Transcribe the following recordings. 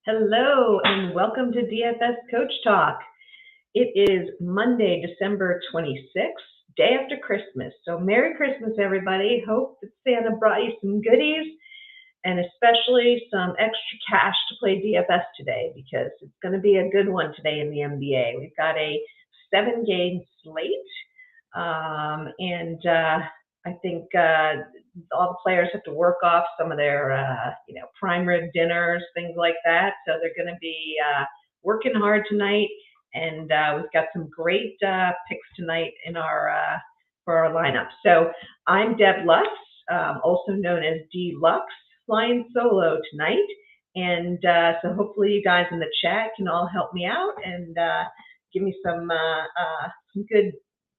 Hello and welcome to DFS Coach Talk. It is Monday, December 26th, day after Christmas. So Merry Christmas, everybody. Hope that Santa brought you some goodies and especially some extra cash to play DFS today because it's going to be a good one today in the NBA. We've got a 7-game slate, and I think all the players have to work off some of their, prime rib dinners, things like that. So they're going to be working hard tonight, and we've got some great picks tonight in our for our lineup. So I'm Deb Lux, also known as D Lux, flying solo tonight, and so hopefully you guys in the chat can all help me out and give me some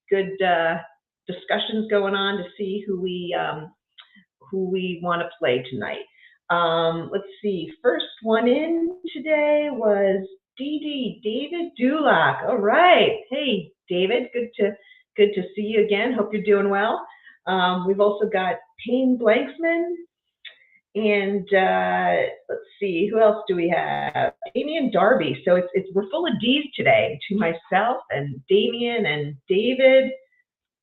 good discussions going on to see who we want to play tonight. Let's see. First one in today was David Dulac. All right. Hey, David. Good to see you again. Hope you're doing well. We've also got Payne Blanksman. And let's see, who else do we have? Damian Darby. So we're full of D's today, to myself and Damian and David.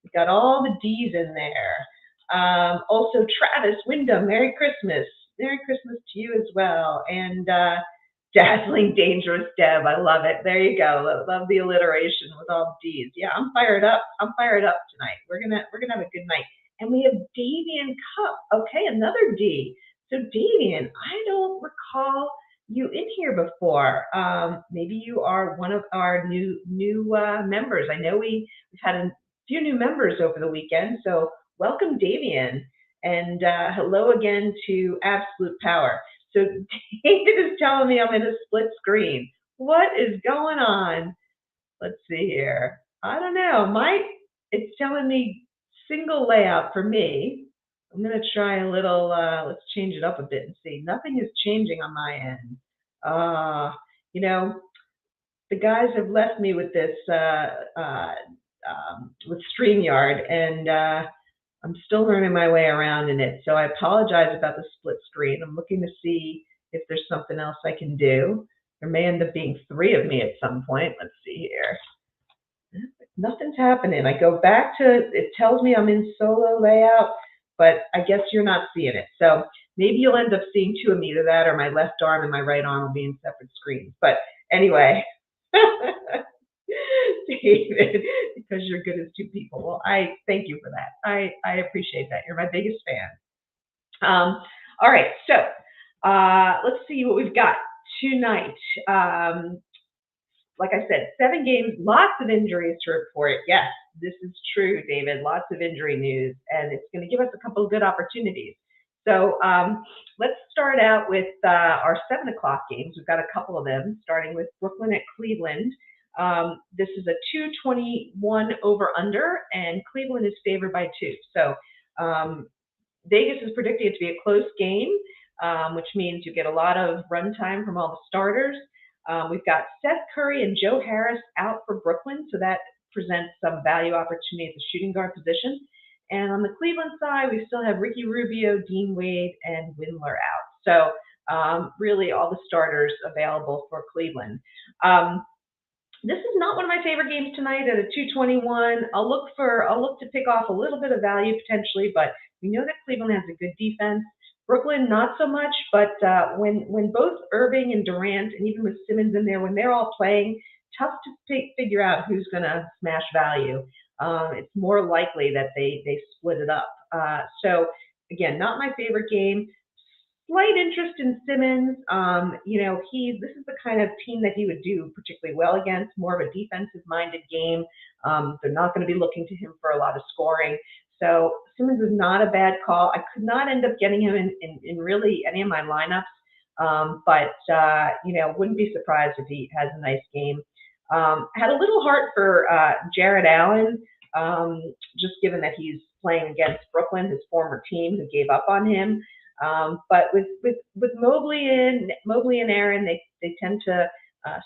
We've got all the D's in there. Also, Travis Wyndham, Merry Christmas. Merry Christmas to you as well. And Dazzling Dangerous Deb, I love it. There you go. Love the alliteration with all the D's. Yeah, I'm fired up. I'm fired up tonight. We're gonna have a good night. And we have Davian Cup. Okay, another D. So Davian, I don't recall you in here before. Maybe you are one of our new members. I know we've had a few new members over the weekend, so welcome, Davian. And hello again to Absolute Power. So David is telling me I'm in a split screen. What is going on? Let's see here. I don't know. It's telling me single layout for me. I'm going to try a little, let's change it up a bit and see. Nothing is changing on my end. The guys have left me with this, with StreamYard, and I'm still learning my way around in it. So I apologize about the split screen. I'm looking to see if there's something else I can do. There may end up being 3 of me at some point. Let's see here. Nothing's happening. I go back to, it tells me I'm in solo layout, but I guess you're not seeing it. So maybe you'll end up seeing 2 of me, either that or my left arm and my right arm will be in separate screens. But anyway, David, because you're good as 2 people. Well, I thank you for that. I appreciate that. You're my biggest fan. All right, so let's see what we've got tonight. Like I said, 7 games, lots of injuries to report. Yes, this is true, David. Lots of injury news, and it's going to give us a couple of good opportunities. So let's start out with our 7 o'clock games. We've got a couple of them, starting with Brooklyn at Cleveland. This is a 221 over-under, and Cleveland is favored by 2. So Vegas is predicting it to be a close game, which means you get a lot of run time from all the starters. We've got Seth Curry and Joe Harris out for Brooklyn, so that presents some value opportunity at the shooting guard position. And on the Cleveland side, we still have Ricky Rubio, Dean Wade, and Windler out. So really all the starters available for Cleveland. This is not one of my favorite games tonight at a 221. I'll look to pick off a little bit of value potentially, but we know that Cleveland has a good defense. Brooklyn, not so much, but when both Irving and Durant, and even with Simmons in there, when they're all playing, tough to figure out who's going to smash value. It's more likely that they split it up. So again, not my favorite game. Slight interest in Simmons. This is the kind of team that he would do particularly well against, more of a defensive-minded game. They're not going to be looking to him for a lot of scoring. So Simmons is not a bad call. I could not end up getting him in really any of my lineups, but wouldn't be surprised if he has a nice game. Had a little heart for Jared Allen, just given that he's playing against Brooklyn, his former team, who gave up on him. But with Mobley and Aaron, they tend to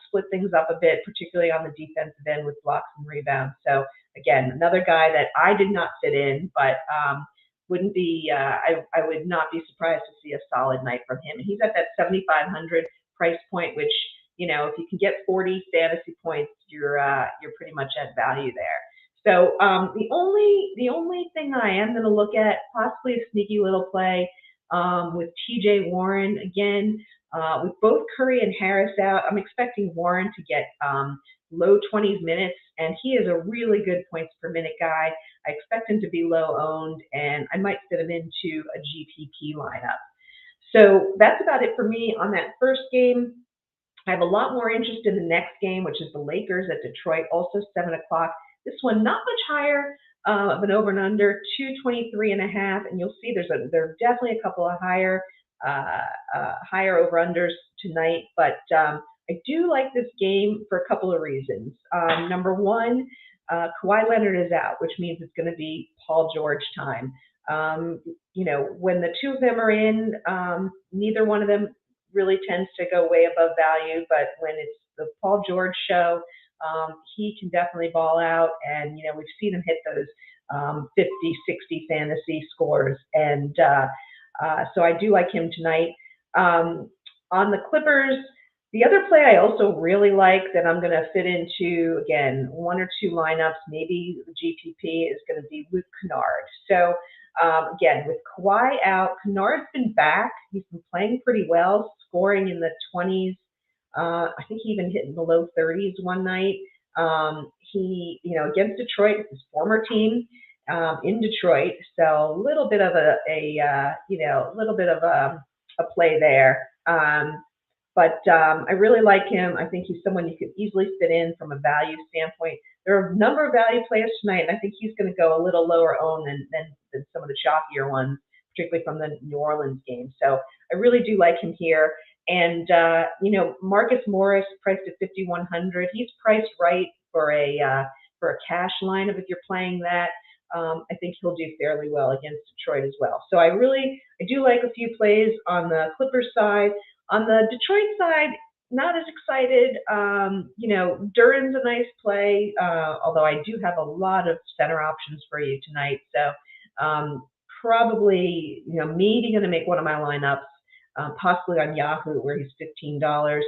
split things up a bit, particularly on the defensive end with blocks and rebounds. So again, another guy that I did not fit in, but wouldn't be I would not be surprised to see a solid night from him. And he's at that 7,500 price point, which, if you can get 40 fantasy points, you're pretty much at value there. So the only thing I am going to look at, possibly a sneaky little play with TJ Warren again. With both Curry and Harris out, I'm expecting Warren to get low 20s minutes, and he is a really good points per minute guy. I expect him to be low owned, and I might fit him into a GPP lineup. So that's about it for me on that first game. I have a lot more interest in the next game, which is the Lakers at Detroit, also 7 o'clock. This one not much higher of an over and under, 223.5, and you'll see there are definitely a couple of higher over-unders tonight, but I do like this game for a couple of reasons. Number one, Kawhi Leonard is out, which means it's going to be Paul George time. When the two of them are in, neither one of them really tends to go way above value, but when it's the Paul George show, he can definitely ball out, and we've seen him hit those 50, 60 fantasy scores, and so I do like him tonight. On the Clippers, the other play I also really like that I'm going to fit into, again, one or two lineups, maybe the GPP, is going to be Luke Kennard. So again, with Kawhi out, Kennard's been back. He's been playing pretty well, scoring in the 20s. I think he even hit in the low 30s one night. He, against Detroit, his former team in Detroit. So a little bit of a play there. But I really like him. I think he's someone you could easily fit in from a value standpoint. There are a number of value players tonight, and I think he's going to go a little lower owned than some of the chalkier ones, particularly from the New Orleans game. So I really do like him here. And, Marcus Morris priced at 5,100. He's priced right for a cash lineup if you're playing that. I think he'll do fairly well against Detroit as well. So I do like a few plays on the Clippers side. On the Detroit side, not as excited. Duran's a nice play, although I do have a lot of center options for you tonight. So probably, maybe going to make one of my lineups, possibly on Yahoo, where he's $15.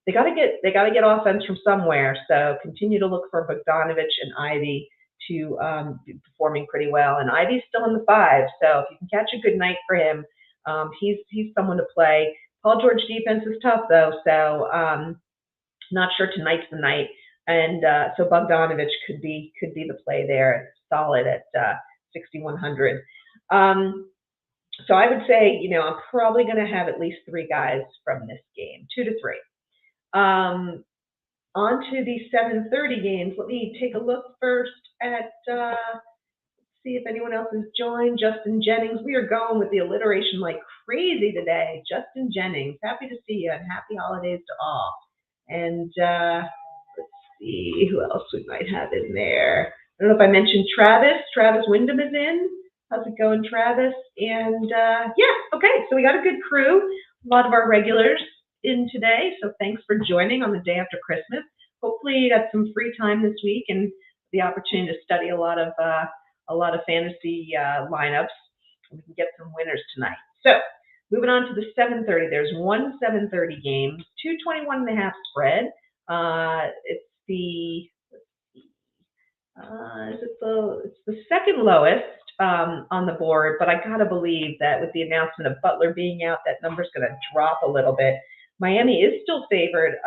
They got to get offense from somewhere. So continue to look for Bogdanovich and Ivy to be performing pretty well. And Ivy's still in the 5, so if you can catch a good night for him, he's someone to play. Paul George defense is tough though, so not sure tonight's the night. And so Bogdanovich could be the play there. It's solid at 6,100. So I would say, I'm probably going to have at least 3 guys from this game, 2 to 3. On to the 7:30 games. Let me take a look first at, see if anyone else has joined. Justin Jennings. We are going with the alliteration like crazy today. Justin Jennings, happy to see you, and happy holidays to all. And let's see who else we might have in there. I don't know if I mentioned Travis. Travis Wyndham is in. How's it going, Travis? And okay, so we got a good crew. A lot of our regulars in today, so thanks for joining on the day after Christmas. Hopefully you got some free time this week and the opportunity to study a lot of fantasy lineups. We can get some winners tonight. So moving on to the 7:30. There's one 7:30 game, 221.5 spread. It's the it's the second lowest on the board, but I gotta believe that with the announcement of Butler being out, that number's gonna drop a little bit. Miami is still favored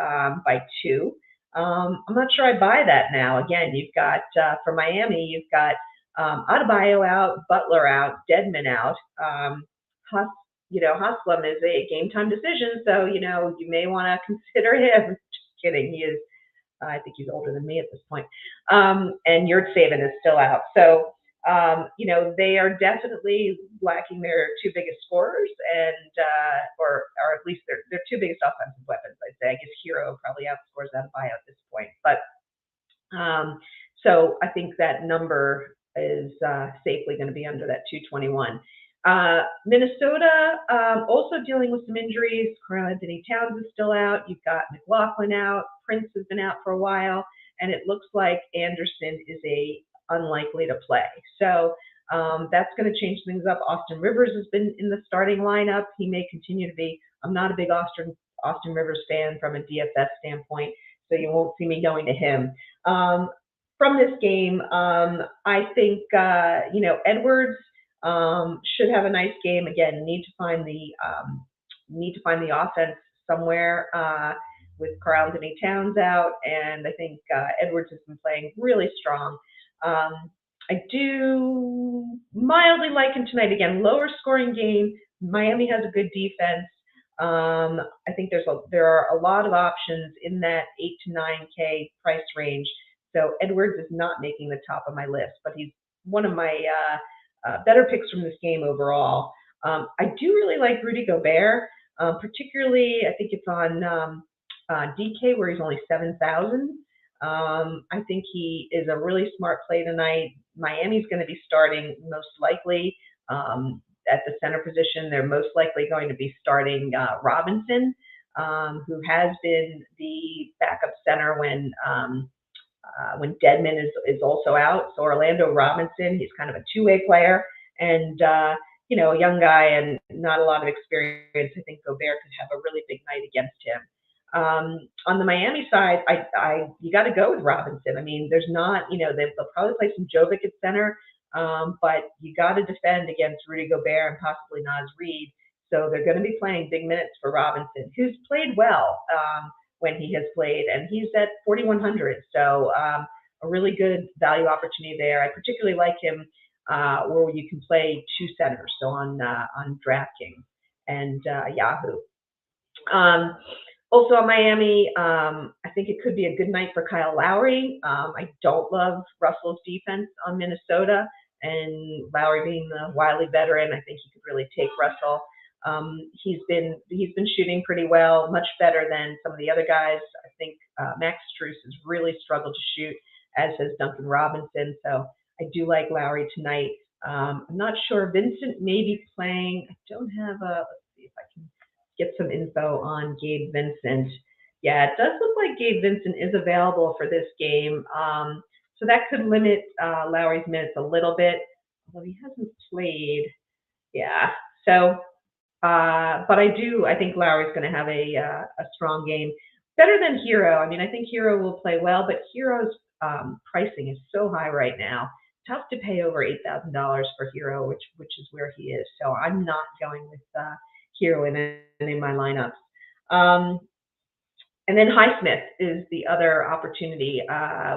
by 2. I'm not sure I buy that now. Again, you've got for Miami, you've got Adebayo out, Butler out, Dedmon out. Haslem is a game time decision, so you may want to consider him. Just kidding, he is. I think he's older than me at this point. And Yurtseven is still out. So they are definitely lacking their 2 biggest scorers, and or at least their 2 biggest offensive weapons. I'd say. I guess Hero probably outscores Adebayo at this point, but so I think that number is safely going to be under that 221. Minnesota also dealing with some injuries. Karl-Anthony Towns is still out. You've got McLaughlin out. Prince has been out for a while, and it looks like Anderson is unlikely to play. So that's going to change things up. Austin Rivers has been in the starting lineup. He may continue to be. I'm not a big Austin Austin Rivers fan from a DFS standpoint, so you won't see me going to him. From this game, I think Edwards should have a nice game. Again, need to find the offense somewhere with Karl Anthony Towns out, and I think Edwards has been playing really strong. I do mildly like him tonight. Again, lower scoring game. Miami has a good defense. I think there are a lot of options in that 8 to 9K price range. So Edwards is not making the top of my list, but he's one of my better picks from this game overall. I do really like Rudy Gobert, particularly I think it's on DK where he's only 7,000. I think he is a really smart play tonight. Miami's going to be starting most likely at the center position. They're most likely going to be starting Robinson, who has been the backup center when Dedmon is also out. So Orlando Robinson, he's kind of a two-way player, and a young guy and not a lot of experience. I think Gobert could have a really big night against him. On the Miami side, you got to go with Robinson. I mean, there's not, they'll probably play some Jovic at center, but you got to defend against Rudy Gobert and possibly Naz Reid. So they're going to be playing big minutes for Robinson, who's played well when he has played, and he's at 4,100. So a really good value opportunity there. I particularly like him where you can play two centers, so on DraftKings and Yahoo. Also on Miami, I think it could be a good night for Kyle Lowry. I don't love Russell's defense on Minnesota, and Lowry being the wily veteran, I think he could really take Russell. He's been shooting pretty well, much better than some of the other guys. I think Max Strus has really struggled to shoot, as has Duncan Robinson. So I do like Lowry tonight. I'm not sure. Vincent may be playing. I don't have let's see if I can get some info on Gabe Vincent. Yeah, it does look like Gabe Vincent is available for this game. So that could limit Lowry's minutes a little bit, although he hasn't played. Yeah, so, but I think Lowry's going to have a strong game. Better than Hero. I mean, I think Hero will play well, but Hero's pricing is so high right now. Tough to pay over $8,000 for Hero, which is where he is. So I'm not going with Hero in my lineups. And then Highsmith is the other opportunity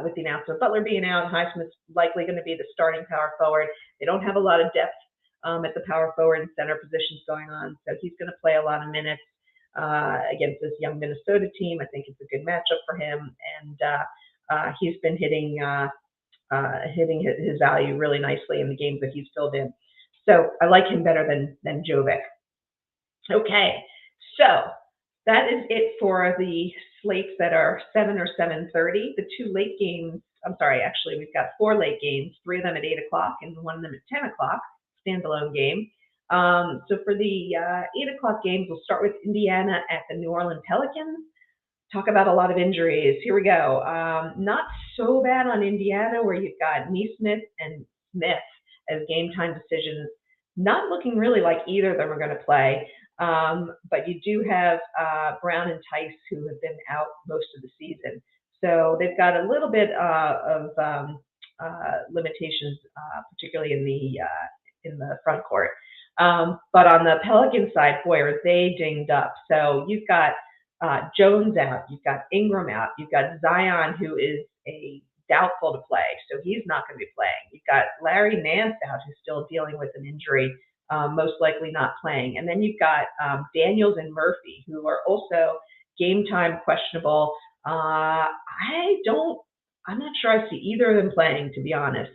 with the announcement of Butler being out. Highsmith's likely going to be the starting power forward. They don't have a lot of depth at the power forward and center positions going on, so he's going to play a lot of minutes against this young Minnesota team. I think it's a good matchup for him, and he's been hitting his value really nicely in the games that he's filled in. So I like him better than Jovic. Okay, so that is it for the slates that are 7 or 7:30. The two late games, actually we've got 4 late games, 3 of them at 8 o'clock and 1 of them at 10 o'clock, standalone game. So for the 8 o'clock games, we'll start with Indiana at the New Orleans Pelicans. Talk about a lot of injuries. Here we go. Not so bad on Indiana, where you've got Nesmith and Smith as game time decisions. Not looking really like either of them are going to play. But you do have Brown and Tice, who have been out most of the season. So they've got a little bit of limitations, particularly in the front court. But on the Pelican side, boy, are they dinged up. So you've got Jones out, you've got Ingram out, you've got Zion, who is a doubtful to play, so he's not going to be playing. You've got Larry Nance out, who's still dealing with an injury. Most likely not playing. And then you've got Daniels and Murphy, who are also game time questionable. I'm not sure I see either of them playing, to be honest,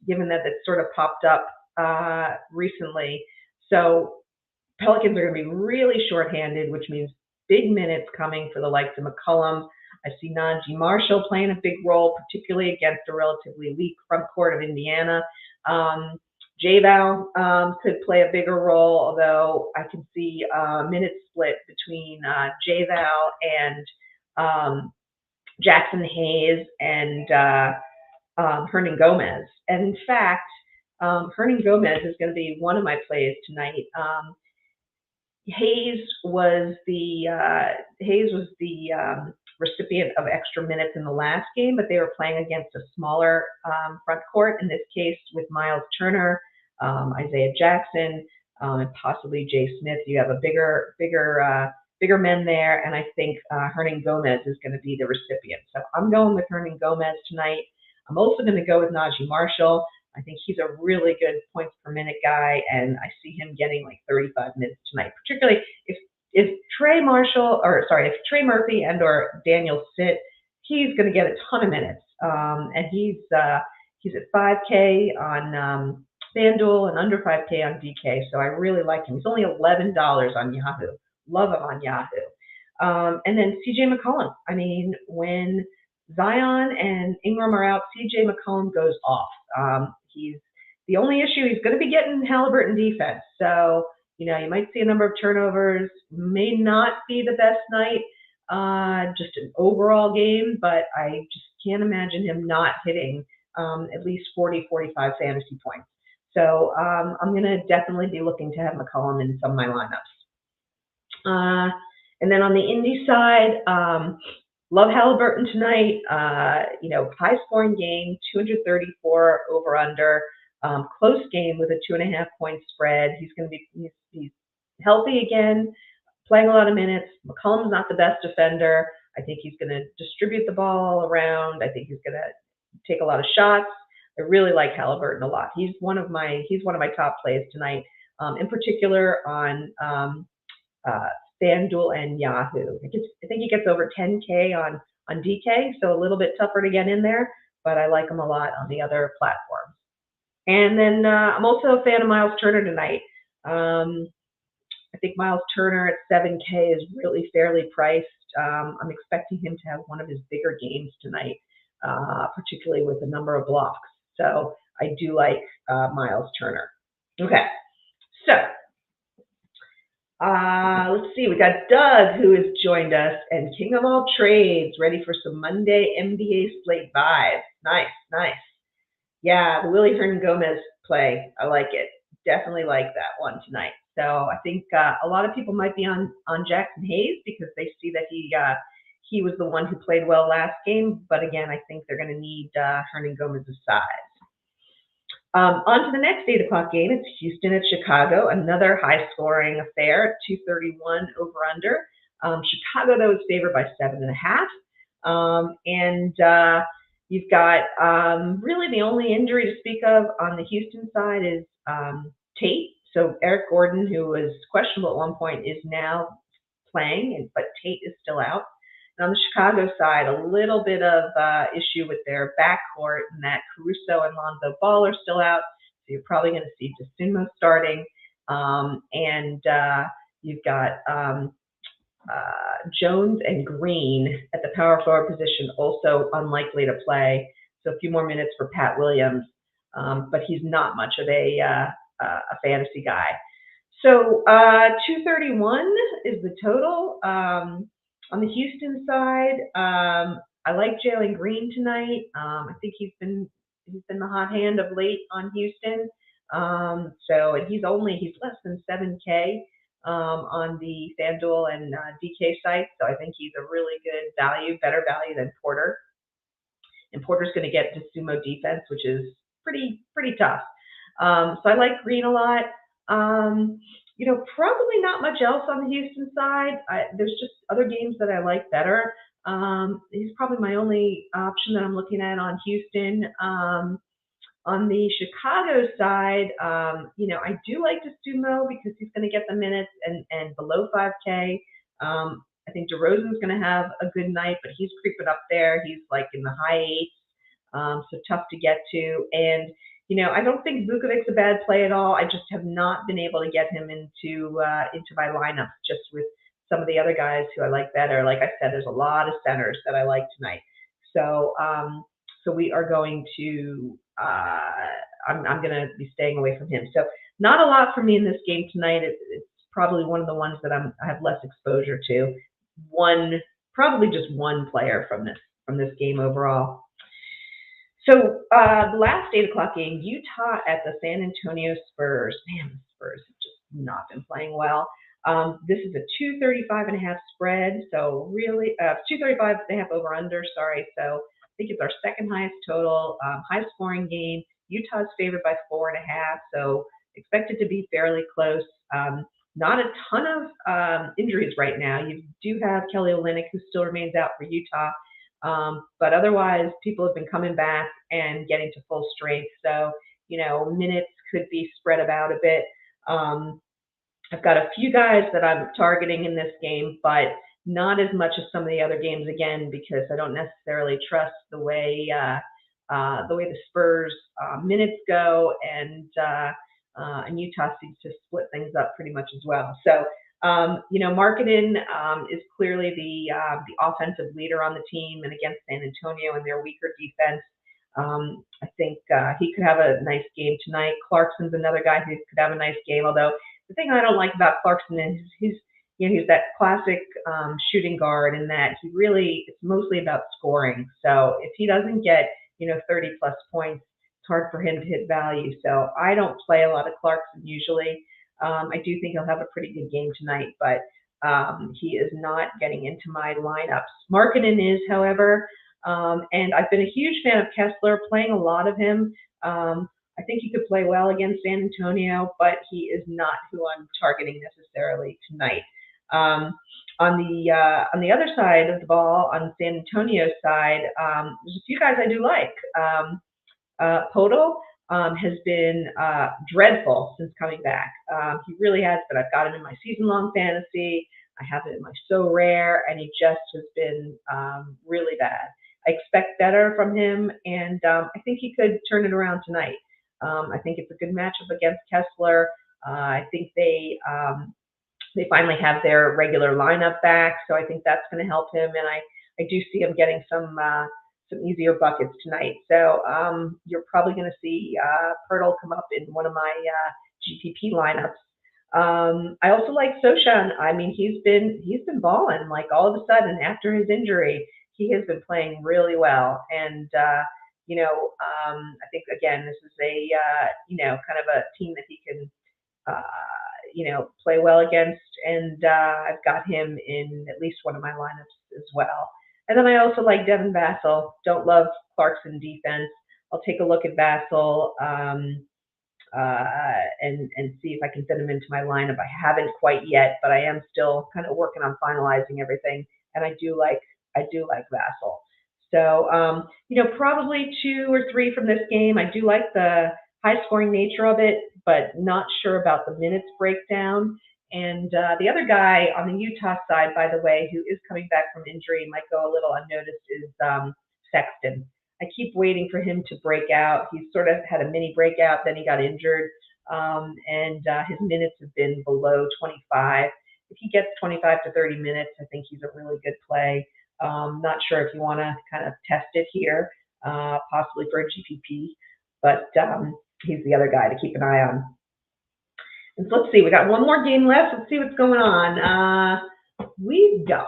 given that it's sort of popped up recently. So Pelicans are going to be really shorthanded, which means big minutes coming for the likes of McCollum. I see Najee Marshall playing a big role, particularly against a relatively weak front court of Indiana. J-Val could play a bigger role, although I can see a minute split between J-Val and Jackson Hayes and Hernan Gomez. And in fact, Hernan Gomez is going to be one of my plays tonight. Hayes was the recipient of extra minutes in the last game, but they were playing against a smaller front court. In this case, with Miles Turner, Isaiah Jackson, and possibly Jay Smith. You have a bigger men there, and I think Hernan Gomez is going to be the recipient. So I'm going with Hernan Gomez tonight. I'm also going to go with Najee Marshall. I think he's a really good points per minute guy, and I see him getting like 35 minutes tonight, particularly if Trey Murphy and or Daniel sit, he's going to get a ton of minutes. And he's at 5K on FanDuel and under 5K on DK, so I really like him. He's only $11 on Yahoo. Love him on Yahoo. And then CJ McCollum. I mean, when Zion and Ingram are out, CJ McCollum goes off. He's the only issue. He's going to be getting Halliburton defense. So, you might see a number of turnovers. May not be the best night, just an overall game, but I just can't imagine him not hitting at least 40, 45 fantasy points. So I'm going to definitely be looking to have McCollum in some of my lineups. And then on the Indy side, love Halliburton tonight. High scoring game, 234 over under. Close game with a 2.5 point spread. He's healthy again, playing a lot of minutes. McCollum's not the best defender. I think he's going to distribute the ball around. I think he's going to take a lot of shots. I really like Halliburton a lot. He's one of my top plays tonight, in particular on FanDuel and Yahoo. I think he gets over 10K on DK, so a little bit tougher to get in there, but I like him a lot on the other platforms. And then I'm also a fan of Miles Turner tonight. I think Miles Turner at 7K is really fairly priced. I'm expecting him to have one of his bigger games tonight, particularly with a number of blocks. So I do like Miles Turner. Okay, so let's see. We got Doug, who has joined us, and King of All Trades, ready for some Monday NBA slate vibes. Nice. Yeah, the Willie Hernan Gomez play. I like it. Definitely like that one tonight. So I think a lot of people might be on Jackson Hayes because they see that he was the one who played well last game. But again, I think they're going to need Hernan Gomez's size. On to the next 8 o'clock game. It's Houston at Chicago, another high-scoring affair at 231 over/under. Chicago, though, is favored by 7.5. And you've got really the only injury to speak of on the Houston side is Tate. So Eric Gordon, who was questionable at one point, is now playing, but Tate is still out. And on the Chicago side, a little bit of issue with their backcourt, and that Caruso and Lonzo Ball are still out. So you're probably going to see Dosunmu starting. And you've got Jones and Green at the power forward position, also unlikely to play. So a few more minutes for Pat Williams, but he's not much of a fantasy guy. So 231 is the total. On the Houston side, I like Jalen Green tonight. I think he's been the hot hand of late on Houston. And he's less than 7K on the FanDuel and DK site. So I think he's a really good value, better value than Porter. And Porter's going to get Dosunmu defense, which is pretty tough. So I like Green a lot. Probably not much else on the Houston side. There's just other games that I like better. He's probably my only option that I'm looking at on Houston. On the Chicago side, I do like Dosunmu because he's going to get the minutes and below 5K. I think DeRozan's going to have a good night, but he's creeping up there. He's like in the high 8s, so tough to get to. And I don't think Vukovic's a bad play at all. I just have not been able to get him into my lineups just with some of the other guys who I like better. Like I said, there's a lot of centers that I like tonight. So we are going to I'm going to be staying away from him. So not a lot for me in this game tonight. It's probably one of the ones that I have less exposure to. Probably just one player from this game overall. So the last 8 o'clock game, Utah at the San Antonio Spurs. Man, the Spurs have just not been playing well. This is a 235.5 spread, so really 235.5 over under. Sorry, so I think it's our second highest total, high scoring game. Utah's favored by 4.5, so expected to be fairly close. Not a ton of injuries right now. You do have Kelly Olynyk, who still remains out for Utah, but otherwise people have been coming back and getting to full strength. So minutes could be spread about a bit. I've got a few guys that I'm targeting in this game, but not as much as some of the other games, again, because I don't necessarily trust the way the Spurs minutes go, and Utah seems to split things up pretty much as well. So Markkanen is clearly the offensive leader on the team, and against San Antonio and their weaker defense, I think he could have a nice game tonight. Clarkson's another guy who could have a nice game, although the thing I don't like about Clarkson is he's that classic shooting guard, in that it's mostly about scoring. So if he doesn't get 30 plus points, it's hard for him to hit value. So I don't play a lot of Clarkson usually. I do think he'll have a pretty good game tonight, but he is not getting into my lineups. Markkanen is, however, and I've been a huge fan of Kessler, playing a lot of him. I think he could play well against San Antonio, but he is not who I'm targeting necessarily tonight. On the other side of the ball, on San Antonio's side, there's a few guys I do like. Podol has been dreadful since coming back. He really has, but I've got him in my season-long fantasy. I have it in my so rare, and he just has been really bad. I expect better from him, and I think he could turn it around tonight. I think it's a good matchup against Kessler. I think they finally have their regular lineup back, so I think that's going to help him, and I do see him getting some easier buckets tonight. So you're probably going to see Pirtle come up in one of my GPP lineups. I also like Sochan. I mean, he's been balling, like, all of a sudden after his injury. He has been playing really well, and I think, again, this is a kind of a team that he can play well against, and I've got him in at least one of my lineups as well. And then I also like Devin Vassell. Don't love Clarkson defense. I'll take a look at Vassell and see if I can fit him into my lineup. I haven't quite yet, but I am still kind of working on finalizing everything, and I do like Vassell. So, probably 2 or 3 from this game. I do like the high-scoring nature of it, but not sure about the minutes breakdown. And the other guy on the Utah side, by the way, who is coming back from injury, might go a little unnoticed, is Sexton. I keep waiting for him to break out. He sort of had a mini breakout, then he got injured, and his minutes have been below 25. If he gets 25 to 30 minutes, I think he's a really good play. Not sure if you want to kind of test it here, possibly for a GPP, but he's the other guy to keep an eye on. And so let's see, we got one more game left. Let's see what's going on. We've got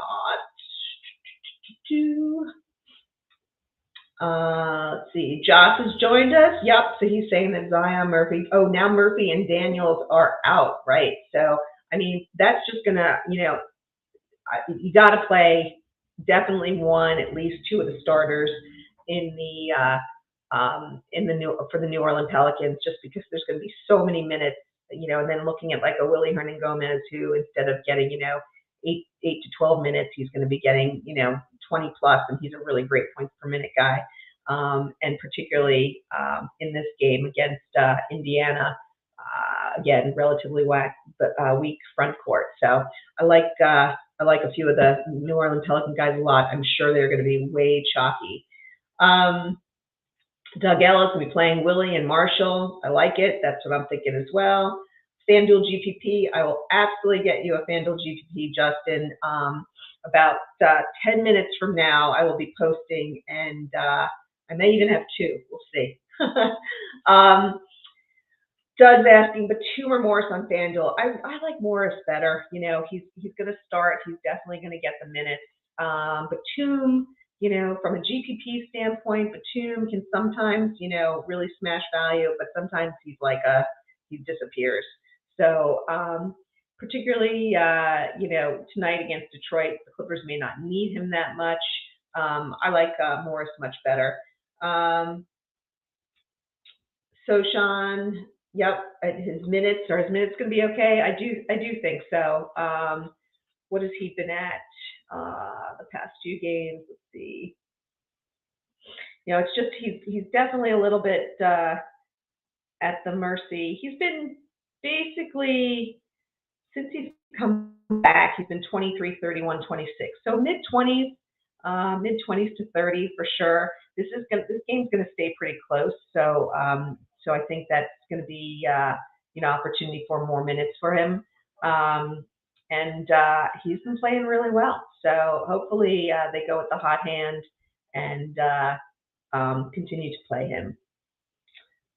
let's see, Josh has joined us. Yep, so he's saying that Zion, Murphy, now Murphy and Daniels are out, right? So, I mean, that's just gonna, you got to play definitely at least 2 of the starters for the New Orleans Pelicans, just because there's going to be so many minutes, and then looking at like a Willie Hernangomez, who instead of getting 8 to 12 minutes, he's going to be getting 20 plus, and he's a really great points per minute guy, and particularly in this game against Indiana. Again, relatively weak front court. So I like a few of the New Orleans Pelican guys a lot. I'm sure they're going to be way chalky. Doug Ellis will be playing Willie and Marshall. I like it. That's what I'm thinking as well. FanDuel GPP. I will absolutely get you a FanDuel GPP, Justin. About 10 minutes from now, I will be posting, and I may even have 2. We'll see. Doug's asking, but 2 or Morris on FanDuel. I like Morris better. He's going to start. He's definitely going to get the minutes. Batum, from a GPP standpoint, Batum can sometimes, really smash value, but sometimes he disappears. So particularly, tonight against Detroit. The Clippers may not need him that much. I like Morris much better. Sochan, yep, his minutes going to be okay? I do think so. What has he been at the past few games? Let's see. It's just he's definitely a little bit at the mercy. He's been basically, since he's come back, he's been 23, 31, 26. So mid-20s to 30 for sure. This game's going to stay pretty close. So I think that's going to be opportunity for more minutes for him. And he's been playing really well. So hopefully they go with the hot hand and continue to play him.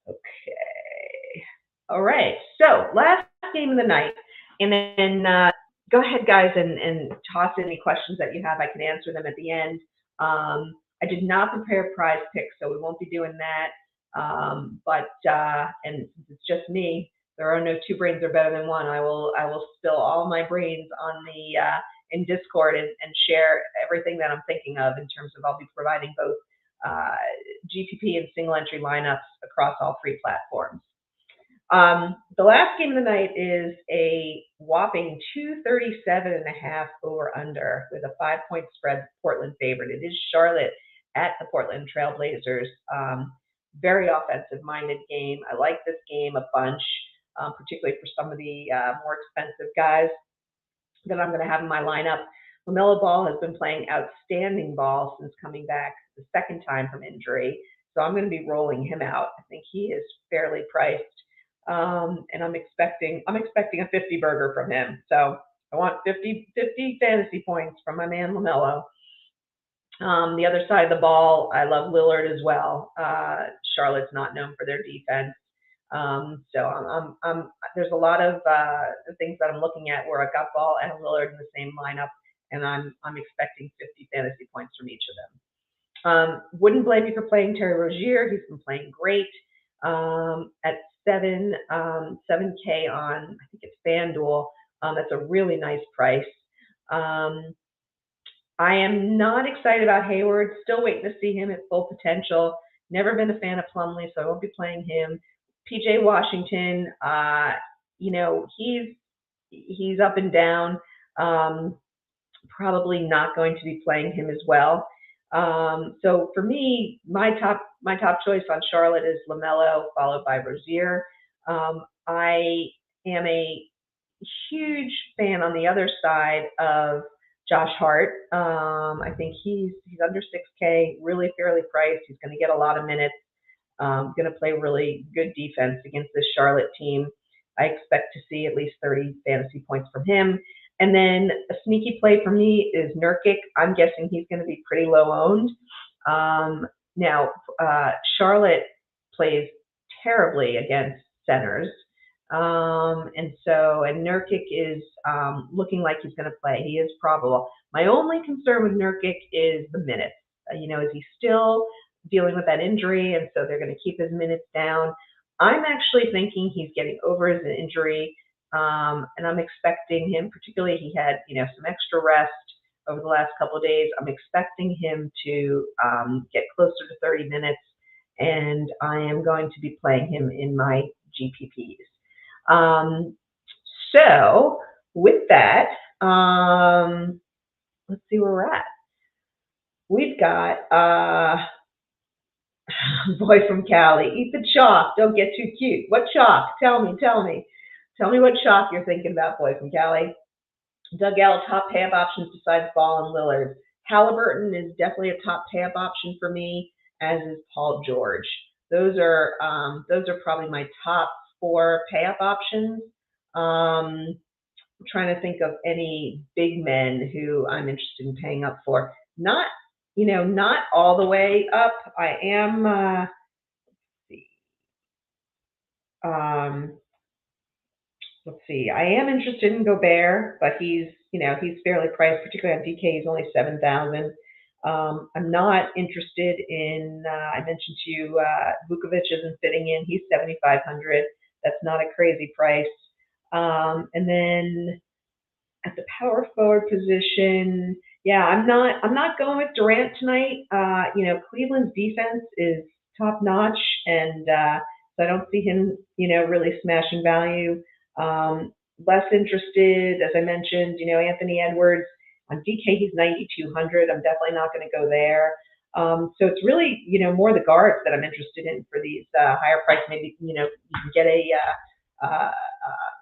Okay. All right. So last game of the night. And then go ahead, guys, and toss any questions that you have. I can answer them at the end. I did not prepare PrizePicks, so we won't be doing that. And since it's just me, there are no two brains are better than one. I will spill all my brains on the in Discord and share everything that I'm thinking of in terms of I'll be providing both GPP and single entry lineups across all three platforms. The last game of the night is a whopping 237.5 over under with a 5-point spread. Portland favorite. It is Charlotte at the Portland Trailblazers. Very offensive minded game. I like this game a bunch, particularly for some of the more expensive guys that I'm going to have in my lineup. LaMelo Ball has been playing outstanding ball since coming back the second time from injury. So I'm going to be rolling him out. I think he is fairly priced. And I'm expecting a 50 burger from him. So I want 50 fantasy points from my man LaMelo. The other side of the ball, I love Lillard as well. Charlotte's not known for their defense. So there's a lot of things that I'm looking at where I've got Ball and Lillard in the same lineup, and I'm expecting 50 fantasy points from each of them. Wouldn't blame you for playing Terry Rozier. He's been playing great at 7K on, I think it's FanDuel. That's a really nice price. I am not excited about Hayward. Still waiting to see him at full potential. Never been a fan of Plumlee, so I won't be playing him. PJ Washington, he's up and down. Probably not going to be playing him as well. So for me, my top choice on Charlotte is LaMelo, followed by Rozier. I am a huge fan on the other side of Josh Hart. I think he's under 6K, really fairly priced. He's going to get a lot of minutes. Going to play really good defense against this Charlotte team. I expect to see at least 30 fantasy points from him. And then a sneaky play for me is Nurkic. I'm guessing he's going to be pretty low owned. Now, Charlotte plays terribly against centers. And Nurkic is looking like he's going to play. He is probable. My only concern with Nurkic is the minutes. Is he still dealing with that injury? And so they're going to keep his minutes down. I'm actually thinking he's getting over his injury. And I'm expecting him, particularly he had, some extra rest over the last couple of days. I'm expecting him to get closer to 30 minutes, and I am going to be playing him in my GPPs. So with that, let's see where we're at. We've got boy from Cali, eat the chalk, don't get too cute. What chalk? Tell me. Tell me what chalk you're thinking about, boy from Cali. Doug L, top pay-up options besides Ball and Lillard. Halliburton is definitely a top pay-up option for me, as is Paul George. Those are probably my top 4 pay-up options. I'm trying to think of any big men who I'm interested in paying up for. Not all the way up. I am, let's see. I am interested in Gobert, but he's fairly priced, particularly on DK. He's only 7,000. I'm not interested in, I mentioned to you, Vukovic isn't fitting in. He's 7,500. That's not a crazy price. And then at the power forward position, yeah, I'm not going with Durant tonight. Cleveland's defense is top notch, and so I don't see him, really smashing value. Less interested, as I mentioned, Anthony Edwards on DK. He's 9,200. I'm definitely not going to go there. So it's really, more the guards that I'm interested in for these higher price. Maybe, you can get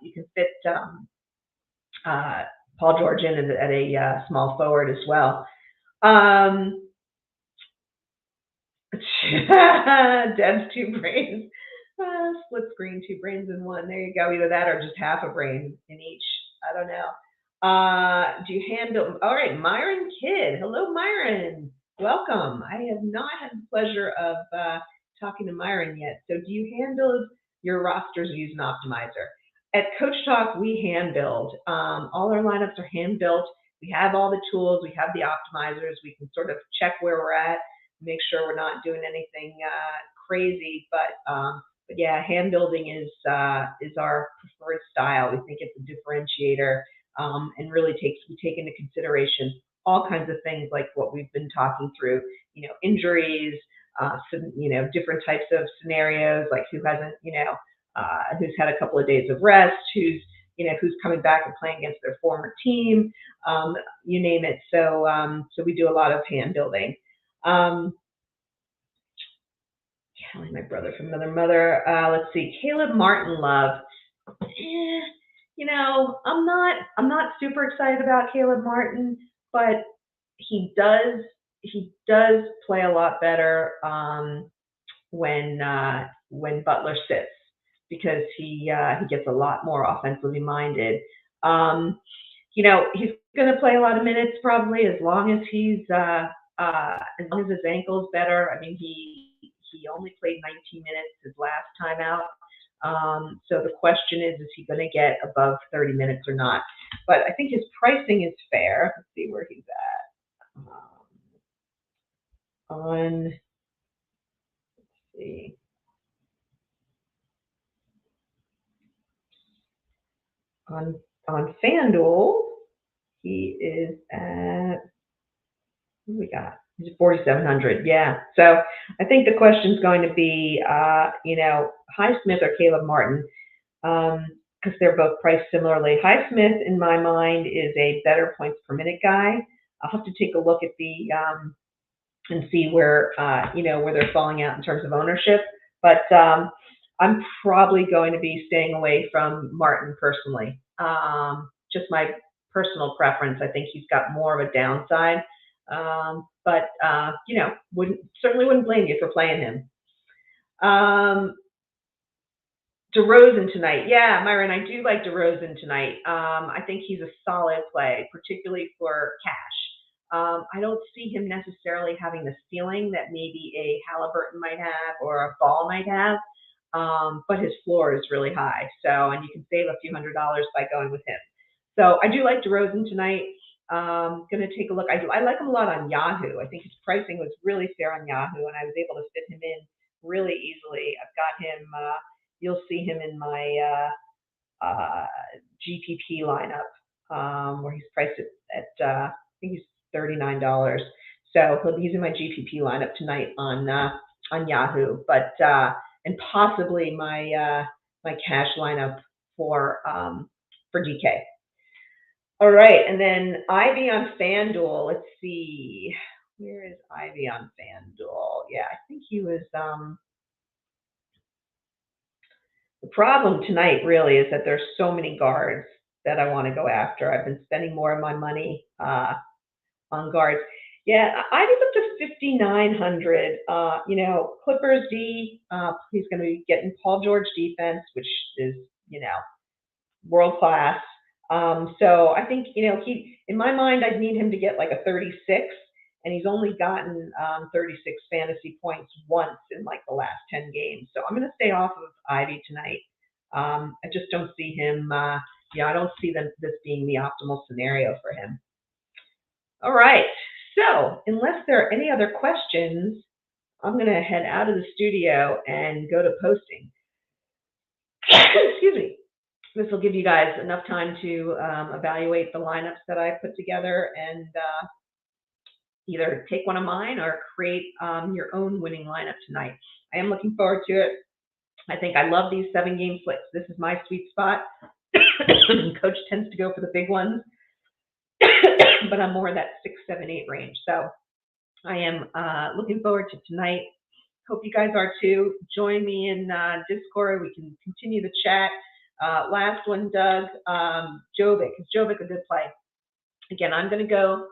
you can fit uh, Paul George in at a small forward as well. Deb's two brains. Split screen, two brains in one. There you go. Either that or just half a brain in each. I don't know. Do you handle? All right, Myron Kidd. Hello, Myron. Welcome. I have not had the pleasure of talking to Myron yet. So, do you handle your rosters using Optimizer? At Coach Talk, we hand build. All our lineups are hand built. We have all the tools. We have the optimizers. We can sort of check where we're at, make sure we're not doing anything crazy. But yeah, hand building is our preferred style. We think it's a differentiator, and really we take into consideration all kinds of things like what we've been talking through. Injuries, different types of scenarios, like who hasn't, who's had a couple of days of rest, who's coming back and playing against their former team, you name it. So we do a lot of hand building. Callie, my brother from another mother. Let's see, Caleb Martin Love. I'm not super excited about Caleb Martin, but he does play a lot better when Butler sits, because he gets a lot more offensively minded. He's going to play a lot of minutes probably, as long as as long as his ankle's better. I mean, he only played 19 minutes his last time out. So the question is he going to get above 30 minutes or not? But I think his pricing is fair. Let's see where he's at. Let's see. On FanDuel, he is at, what do we got? He's 4,700. Yeah. So I think the question is going to be, Highsmith or Caleb Martin, because they're both priced similarly. Highsmith, in my mind, is a better points per minute guy. I'll have to take a look at the and see where where they're falling out in terms of ownership. But I'm probably going to be staying away from Martin personally. Just my personal preference. I think he's got more of a downside. But certainly wouldn't blame you for playing him. DeRozan tonight. Yeah, Myron, I do like DeRozan tonight. I think he's a solid play, particularly for cash. I don't see him necessarily having the ceiling that maybe a Halliburton might have or a Ball might have, but his floor is really high. So, and you can save a few $100s by going with him. So I do like DeRozan tonight. Going to take a look. I like him a lot on Yahoo. I think his pricing was really fair on Yahoo, and I was able to fit him in really easily. I've got him. You'll see him in my GPP lineup, where he's priced at I think he's $39. So he's in my GPP lineup tonight on Yahoo, but and possibly my my cash lineup for DK. All right, and then Ivy on FanDuel. Let's see, where is Ivy on FanDuel? Yeah, I think he was. The problem tonight really is that there's so many guards that I want to go after. I've been spending more of my money on guards. Yeah, Ivy's up to 5,900. Clippers D. He's going to be getting Paul George defense, which is world class. So I think he, in my mind, I'd need him to get like a 36, and he's only gotten 36 fantasy points once in like the last 10 games. So I'm going to stay off of Ivy tonight. I just don't see him. I don't see this being the optimal scenario for him. All right. So unless there are any other questions, I'm going to head out of the studio and go to posting. Excuse me. this will give you guys enough time to evaluate the lineups that I put together and either take one of mine or create your own winning lineup tonight. I am looking forward to it. I think I love these 7-game splits. This is my sweet spot. Coach tends to go for the big ones, but I'm more in that 6, 7, 8 range. So I am looking forward to tonight. Hope you guys are too. Join me in Discord. We can continue the chat. Last one, Doug, Jovic. Is Jovic a good play? Again, I'm going to go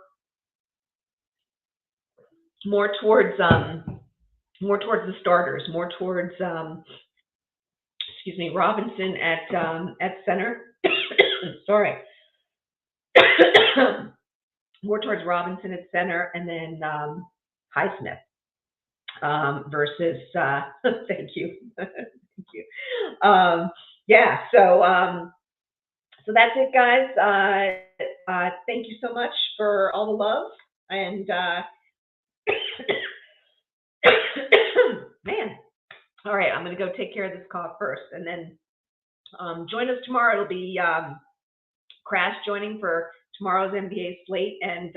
more towards the starters, more towards Robinson at center. Sorry. More towards Robinson at center, and then Highsmith versus thank you. Thank you. Yeah, so that's it, guys. Thank you so much for all the love, and man, all right, I'm gonna go take care of this cough first, and then join us tomorrow. It'll be Crash joining for tomorrow's NBA slate, and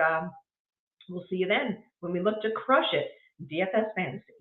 we'll see you then when we look to crush it in DFS fantasy.